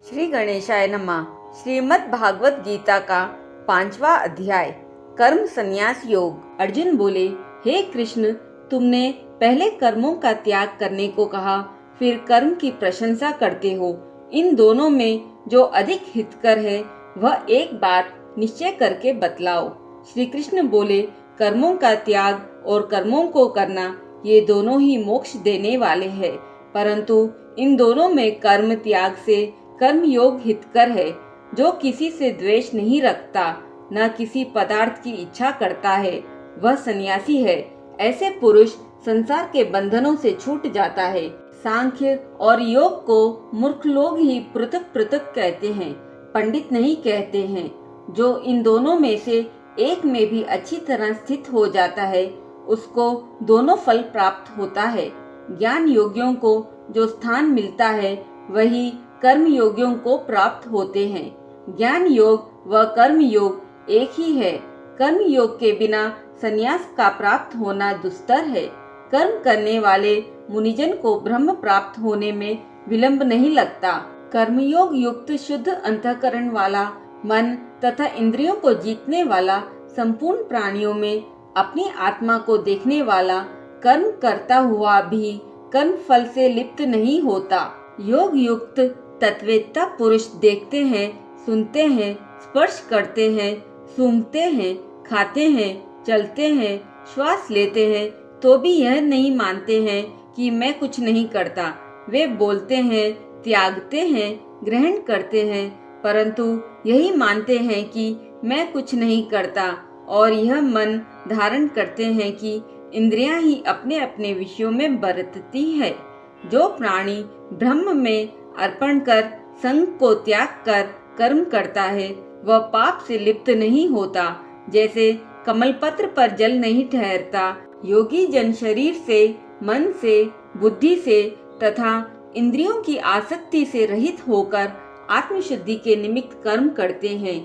श्री गणेशाय नमः। श्रीमद् भागवत गीता का 5वां अध्याय कर्म संन्यास योग। अर्जुन बोले, हे कृष्ण, तुमने पहले कर्मों का त्याग करने को कहा, फिर कर्म की प्रशंसा करते हो। इन दोनों में जो अधिक हितकर है वह एक बात निश्चय करके बतलाओ। श्री कृष्ण बोले, कर्मों का त्याग और कर्मों को करना ये दोनों ही मोक्ष देने वाले हैं, परंतु इन दोनों में कर्म त्याग से कर्म योग हितकर है। जो किसी से द्वेष नहीं रखता, न किसी पदार्थ की इच्छा करता है, वह सन्यासी है। ऐसे पुरुष संसार के बंधनों से छूट जाता है। सांख्य और योग को मूर्ख लोग ही पृथक पृथक कहते हैं, पंडित नहीं कहते हैं। जो इन दोनों में से एक में भी अच्छी तरह स्थित हो जाता है, उसको दोनों फल प्राप्त होता है। ज्ञान योगियों को जो स्थान मिलता है, वही कर्म योगियों को प्राप्त होते हैं। ज्ञान योग व कर्म योग एक ही है। कर्म योग के बिना संन्यास का प्राप्त होना दुस्तर है। कर्म करने वाले मुनिजन को ब्रह्म प्राप्त होने में विलंब नहीं लगता। कर्मयोग युक्त शुद्ध अंतःकरण वाला मन तथा इंद्रियों को जीतने वाला, संपूर्ण प्राणियों में अपनी आत्मा को देखने वाला, कर्म करता हुआ भी कर्म फल से लिप्त नहीं होता। योग युक्त तत्वेत्ता पुरुष देखते हैं, सुनते हैं, स्पर्श करते हैं, सूंघते हैं, खाते हैं, चलते हैं, श्वास लेते हैं, तो भी यह नहीं मानते हैं कि मैं कुछ नहीं करता। वे बोलते हैं, त्यागते हैं, ग्रहण करते हैं, परंतु यही मानते हैं कि मैं कुछ नहीं करता, और यह मन धारण करते हैं कि इंद्रियां ही अपने अपने विषयों में बरतती है। जो प्राणी ब्रह्म में अर्पण कर संग को त्याग कर कर्म करता है, वह पाप से लिप्त नहीं होता। जैसे कमल पत्र पर जल नहीं ठहरता, योगी जन शरीर से, मन से, बुद्धि से तथा इंद्रियों की आसक्ति से रहित होकर आत्मशुद्धि के निमित्त कर्म करते हैं।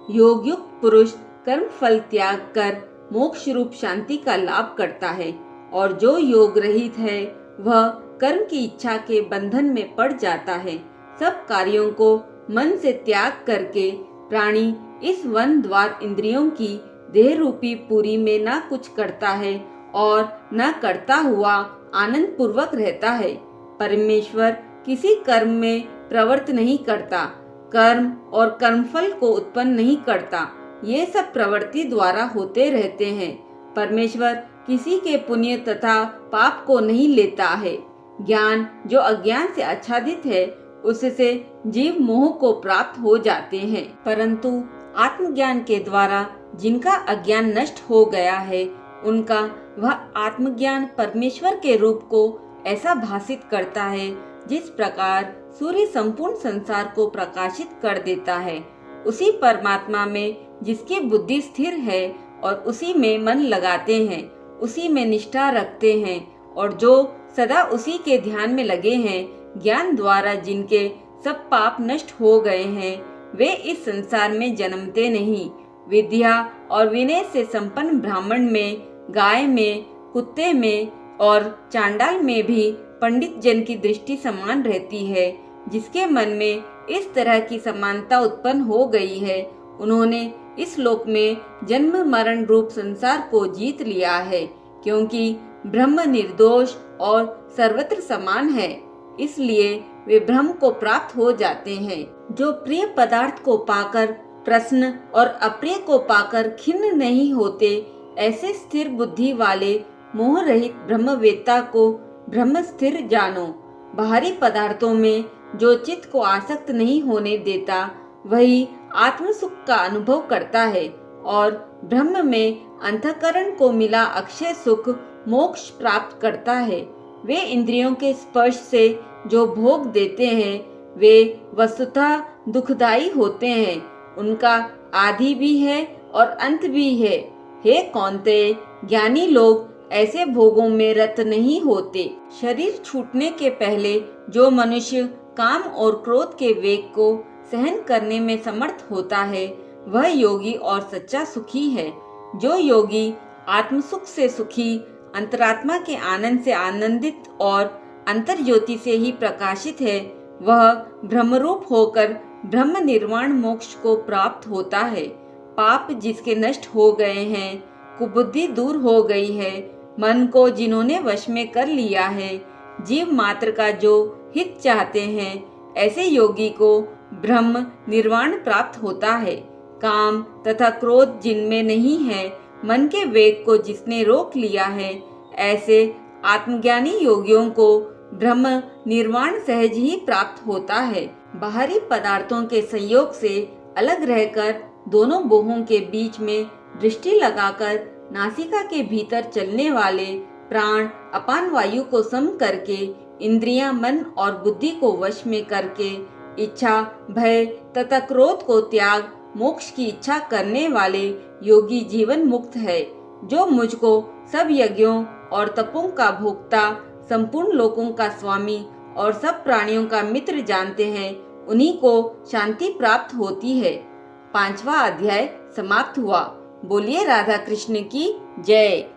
योग युक्त पुरुष कर्म फल त्याग कर मोक्ष रूप शांति का लाभ करता है, और जो योग रहित है वह कर्म की इच्छा के बंधन में पड़ जाता है। सब कार्यों को मन से त्याग करके प्राणी इस वन द्वार इंद्रियों की देह रूपी पुरी में न कुछ करता है और न करता हुआ आनंद पूर्वक रहता है। परमेश्वर किसी कर्म में प्रवृत्त नहीं करता, कर्म और कर्मफल को उत्पन्न नहीं करता। ये सब प्रवृत्ति द्वारा होते रहते हैं। परमेश्वर किसी के पुण्य तथा पाप को नहीं लेता है। ज्ञान जो अज्ञान से आच्छादित है, उससे जीव मोह को प्राप्त हो जाते हैं, परंतु आत्मज्ञान के द्वारा जिनका अज्ञान नष्ट हो गया है, उनका वह आत्मज्ञान परमेश्वर के रूप को ऐसा भासित करता है, जिस प्रकार सूर्य संपूर्ण संसार को प्रकाशित कर देता है। उसी परमात्मा में जिसकी बुद्धि स्थिर है और उसी में मन लगाते हैं, उसी में निष्ठा रखते हैं, और जो सदा उसी के ध्यान में लगे हैं, ज्ञान द्वारा जिनके सब पाप नष्ट हो गए हैं, वे इस संसार में जन्मते नहीं। विद्या और विनय से संपन्न ब्राह्मण में, गाय में, कुत्ते में और चांडाल में भी पंडित जन की दृष्टि समान रहती है। जिसके मन में इस तरह की समानता उत्पन्न हो गई है, उन्होंने इस लोक में जन्म मरण रूप संसार को जीत लिया है, क्योंकि ब्रह्म निर्दोष और सर्वत्र समान है, इसलिए वे ब्रह्म को प्राप्त हो जाते हैं। जो प्रिय पदार्थ को पाकर प्रसन्न और अप्रिय को पाकर खिन्न नहीं होते, ऐसे स्थिर बुद्धि वाले मोह रहित ब्रह्मवेत्ता को ब्रह्म स्थिर जानो। बाहरी पदार्थों में जो चित्त को आसक्त नहीं होने देता, वही आत्म सुख का अनुभव करता है, और ब्रह्म में अंतःकरण को मिला अक्षय सुख मोक्ष प्राप्त करता है। वे इंद्रियों के स्पर्श से जो भोग देते हैं, वे वस्तुतः दुखदायी होते हैं। उनका आदि भी है और अंत भी है। हे कौन्तेय, ज्ञानी लोग ऐसे भोगों में रत नहीं होते। शरीर छूटने के पहले जो मनुष्य काम और क्रोध के वेग को सहन करने में समर्थ होता है, वह योगी और सच्चा सुखी है। जो योगी आत्मसुख से सुखी, अंतरात्मा के आनंद से आनंदित और अंतर ज्योति से ही प्रकाशित है, वह ब्रह्मरूप होकर ब्रह्म निर्वाण मोक्ष को प्राप्त होता है। पाप जिसके नष्ट हो गए हैं, कुबुद्धि दूर हो गई है, मन को जिन्होंने वश में कर लिया है, जीव मात्र का जो हित चाहते हैं, ऐसे योगी को ब्रह्म निर्वाण प्राप्त होता है। काम तथा क्रोध जिनमें नहीं है, मन के वेग को जिसने रोक लिया है, ऐसे आत्मज्ञानी योगियों को ब्रह्म निर्वाण सहज ही प्राप्त होता है। बाहरी पदार्थों के संयोग से अलग रहकर दोनों बोहों के बीच में दृष्टि लगाकर नासिका के भीतर चलने वाले प्राण अपान वायु को सम करके इंद्रियां, मन और बुद्धि को वश में करके इच्छा, भय तथा क्रोध को त्याग मोक्ष की इच्छा करने वाले योगी जीवन मुक्त है। जो मुझको सब यज्ञों और तपों का भोक्ता, संपूर्ण लोकों का स्वामी और सब प्राणियों का मित्र जानते हैं, उन्हीं को शांति प्राप्त होती है। 5वां अध्याय समाप्त हुआ। बोलिए राधा कृष्ण की जय।